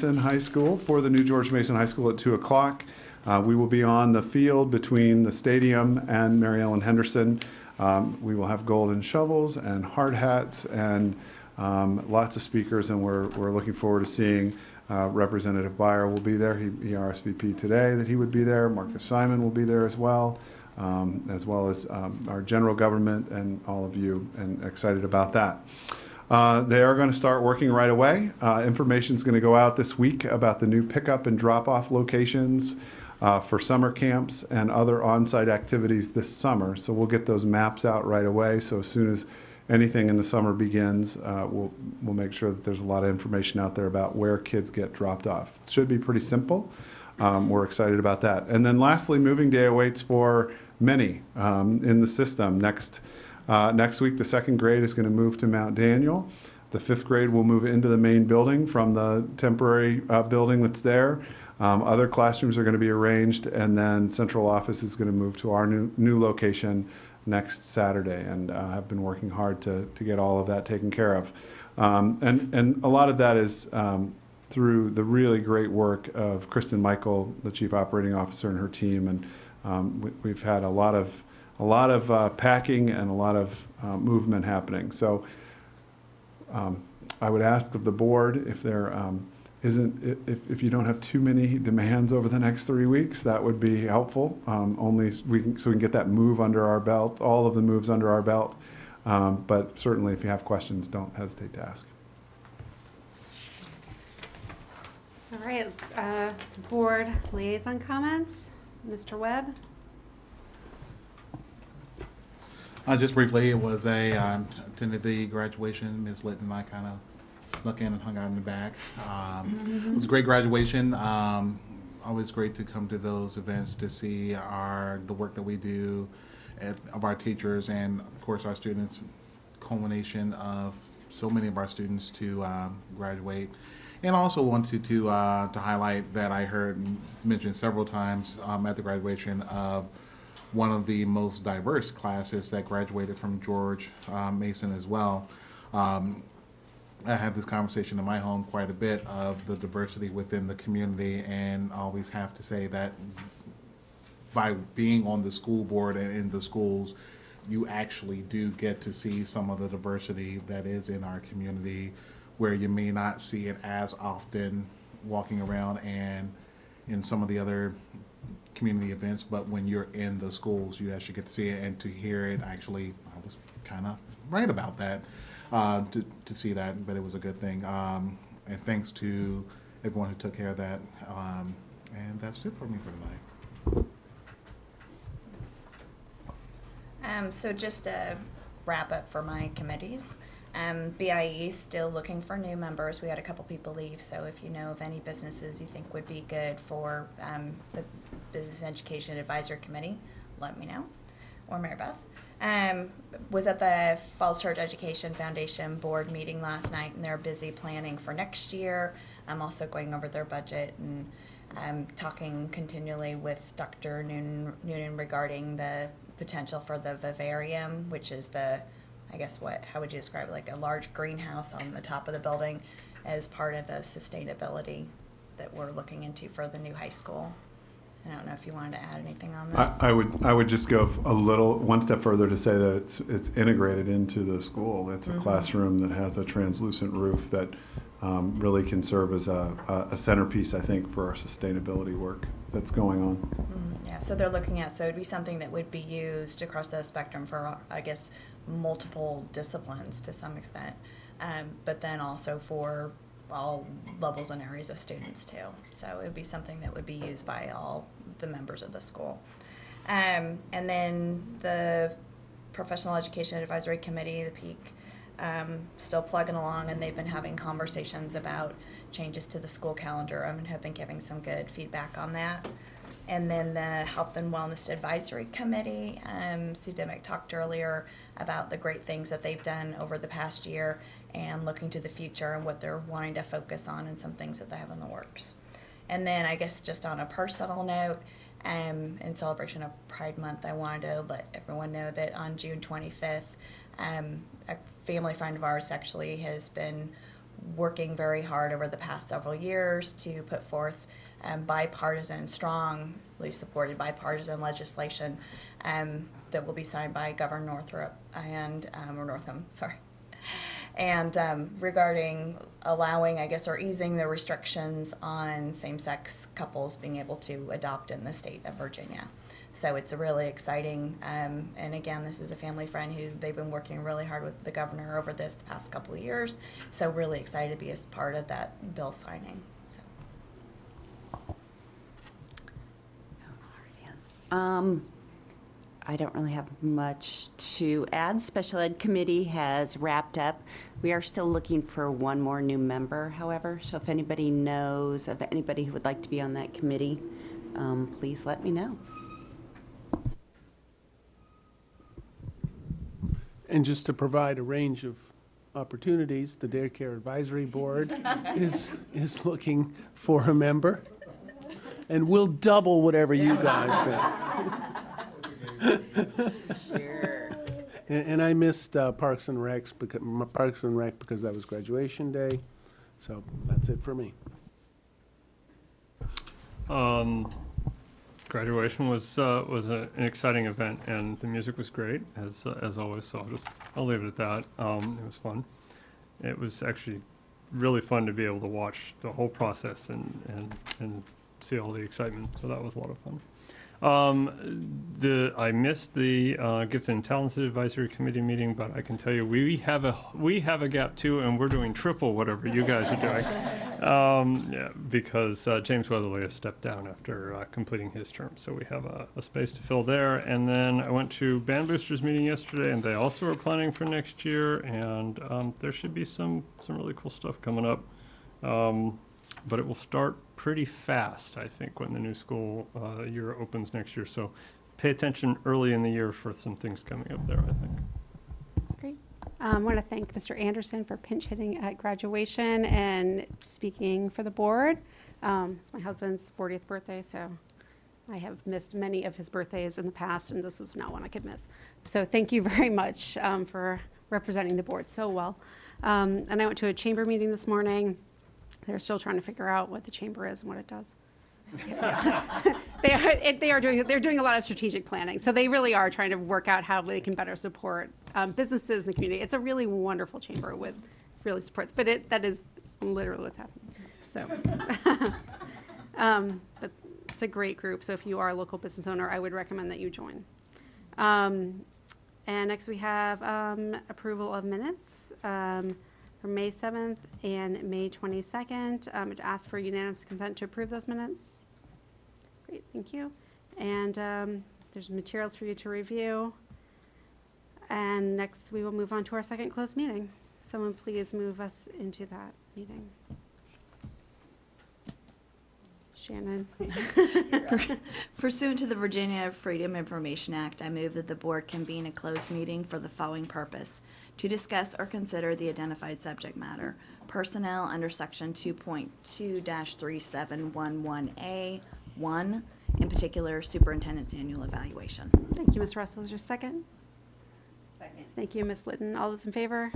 Mason High School, for the new George Mason High School at 2 o'clock. We will be on the field between the stadium and Mary Ellen Henderson. We will have golden shovels and hard hats and lots of speakers, and we're looking forward to seeing Representative Beyer will be there. He RSVP'd today that he would be there. Marcus Simon will be there as well as our general government and all of you, and excited about that. They are going to start working right away. Information is going to go out this week about the new pickup and drop-off locations for summer camps and other on-site activities this summer. So we'll get those maps out right away. So as soon as anything in the summer begins, we'll make sure that there's a lot of information out there about where kids get dropped off. It should be pretty simple. We're excited about that. And then lastly, moving day awaits for many in the system. Next week, the second grade is going to move to Mount Daniel. The fifth grade will move into the main building from the temporary building that's there. Other classrooms are going to be arranged, and then central office is going to move to our new location next Saturday, and have been working hard to get all of that taken care of. And a lot of that is through the really great work of Kristen Michael, the Chief Operating Officer, and her team. And we've had a lot of packing and a lot of movement happening. So I would ask of the board, if there if you don't have too many demands over the next 3 weeks, that would be helpful. So we can get that move under our belt, all of the moves under our belt. But certainly, if you have questions, don't hesitate to ask. All right, board liaison comments. Mr. Webb. Just briefly, it was attended the graduation. Ms. Litton and I kind of snuck in and hung out in the back. It was a great graduation. Always great to come to those events to see the work that we do of our teachers, and of course our students. Culmination of so many of our students to graduate. And also wanted to highlight that I heard mentioned several times at the graduation of one of the most diverse classes that graduated from George Mason as well. I have this conversation in my home quite a bit of the diversity within the community, and always have to say that by being on the school board and in the schools, you actually do get to see some of the diversity that is in our community, where you may not see it as often walking around and in some of the other community events, but when you're in the schools, you actually get to see it and to hear it. Actually, I was kind of right about that, to see that, but it was a good thing. And thanks to everyone who took care of that. And that's it for me for tonight. So just a wrap up for my committees. BIE still looking for new members. We had a couple people leave, so if you know of any businesses you think would be good for the Business Education Advisory Committee, let me know. Or Mary Beth. Was at the Falls Church Education Foundation board meeting last night, and they're busy planning for next year. I'm also going over their budget, and I'm talking continually with Dr. Noonan regarding the potential for the vivarium, which is how would you describe it, like a large greenhouse on the top of the building as part of the sustainability that we're looking into for the new high school. I don't know if you wanted to add anything on that. I would just go one step further to say that it's integrated into the school. It's a classroom that has a translucent roof that really can serve as a centerpiece, I think, for our sustainability work that's going on. Yeah, so they're looking at, so it'd be something that would be used across the spectrum for, I guess, multiple disciplines to some extent, but then also for all levels and areas of students too. So it would be something that would be used by all the members of the school. And then the Professional Education Advisory Committee, the PEAK, still plugging along, and they've been having conversations about changes to the school calendar and have been giving some good feedback on that. And then the Health and Wellness Advisory Committee, Sue Dimick talked earlier about the great things that they've done over the past year and looking to the future and what they're wanting to focus on and some things that they have in the works. And then I guess just on a personal note, in celebration of Pride Month, I wanted to let everyone know that on June 25th, a family friend of ours actually has been working very hard over the past several years to put forth bipartisan, strongly supported bipartisan legislation that will be signed by Governor Northrop and or Northam, sorry. And regarding allowing, I guess, or easing the restrictions on same-sex couples being able to adopt in the state of Virginia. So it's a really exciting, and again, this is a family friend who they've been working really hard with the governor over this the past couple of years. So really excited to be as part of that bill signing. So. I don't really have much to add. Special Ed Committee has wrapped up. We are still looking for one more new member, however, so if anybody knows of anybody who would like to be on that committee, please let me know. And just to provide a range of opportunities, the Daycare Advisory Board is looking for a member, and we'll double whatever you guys get. Sure. And I missed Parks and Rec because that was graduation day, so that's it for me. Graduation was an exciting event, and the music was great as always. So I'll leave it at that. It was fun. It was actually really fun to be able to watch the whole process and see all the excitement. So that was a lot of fun. I missed the Gifted and Talented Advisory Committee meeting, but I can tell you we have a gap too, and we're doing triple whatever you guys are doing, yeah, because James Weatherly has stepped down after completing his term, so we have a space to fill there. And then I went to Band Boosters meeting yesterday, and they also are planning for next year, and there should be some really cool stuff coming up. But it will start pretty fast, I think, when the new school year opens next year. So pay attention early in the year for some things coming up there, I think. Great. I want to thank Mr. Anderson for pinch hitting at graduation and speaking for the board. It's my husband's 40th birthday, so I have missed many of his birthdays in the past, and this was not one I could miss. So thank you very much for representing the board so well. And I went to a chamber meeting this morning. They're still trying to figure out what the chamber is and what it does. They're doing a lot of strategic planning. So they really are trying to work out how they can better support businesses in the community. It's a really wonderful chamber with really supports, but that is literally what's happening. So, but it's a great group. So if you are a local business owner, I would recommend that you join. And next we have approval of minutes. From May 7th and May 22nd. I'd ask for unanimous consent to approve those minutes. Great, thank you. And there's materials for you to review. And next we will move on to our second closed meeting. Someone please move us into that meeting. Shannon. Pursuant to the Virginia Freedom Information Act, I move that the board convene a closed meeting for the following purpose: to discuss or consider the identified subject matter, personnel under section 2.2-3711A1, in particular, superintendent's annual evaluation. Thank you, Ms. Russell. Is your second? Second. Thank you, Ms. Litton. All those in favor?